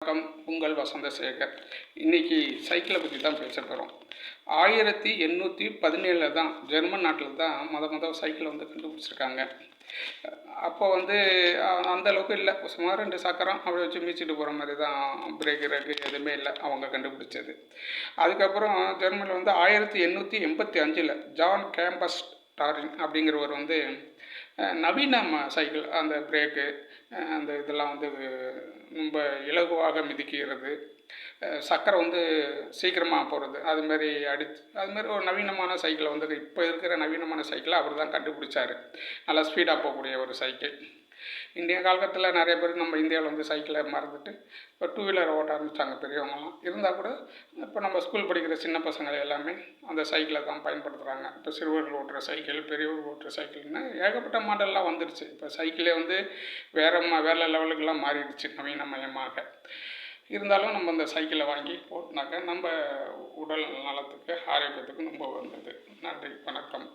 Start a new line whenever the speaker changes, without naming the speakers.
வணக்கம். உங்கள் வசந்தசேகர். இன்றைக்கி சைக்கிளை பற்றி தான் பேச போகிறோம். 1817 தான் ஜெர்மன் நாட்டில் தான் மொதல் சைக்கிளை கண்டுபிடிச்சிருக்காங்க. அப்போ அந்தளவுக்கு இல்லை, சும்மா 2 சக்கரம் அப்படி வச்சு மீச்சிட்டு போகிற மாதிரி தான், பிரேக்கு எதுவுமே இல்லை அவங்க கண்டுபிடிச்சது. அதுக்கப்புறம் ஜெர்மனியில் 1885 ஜான் கேம்பஸ் டாரின் அப்படிங்கிறவர் நவீன சைக்கிள், அந்த பிரேக்கு அந்த இதெல்லாம் ரொம்ப இலகுவாக மிதிக்கிறது, சக்கரை சீக்கிரமாக போகிறது, அதுமாரி அதுமாரி ஒரு நவீனமான சைக்கிளை இப்போ இருக்கிற நவீனமான சைக்கிளை அவர் தான் கண்டுபிடிச்சார். நல்லா ஸ்பீடாக போகக்கூடிய ஒரு சைக்கிள். இந்திய காலகட்டத்தில் நிறைய பேர் நம்ம இந்தியாவில் சைக்கிளை மறந்துட்டு இப்போ 2 வீலரை ஓட்ட ஆரம்பித்தாங்க பெரியவங்களாம். இருந்தால் கூட இப்போ நம்ம ஸ்கூல் படிக்கிற சின்ன பசங்கள் எல்லாமே அந்த சைக்கிளை தான் பயன்படுத்துகிறாங்க. இப்போ சிறுவர்கள் ஓட்டுற சைக்கிள், பெரியவர்கள் ஓட்டுற சைக்கிள்னு ஏகப்பட்ட மாடல்லாம் வந்துடுச்சு. இப்போ சைக்கிளே வேறு லெவலுக்கெல்லாம் மாறிடுச்சு நவீனமயமாக. இருந்தாலும் நம்ம அந்த சைக்கிளை வாங்கி ஓட்டினாக்க நம்ம உடல் நலத்துக்கு, ஆரோக்கியத்துக்கு ரொம்ப வந்தது. நன்றி, வணக்கம்.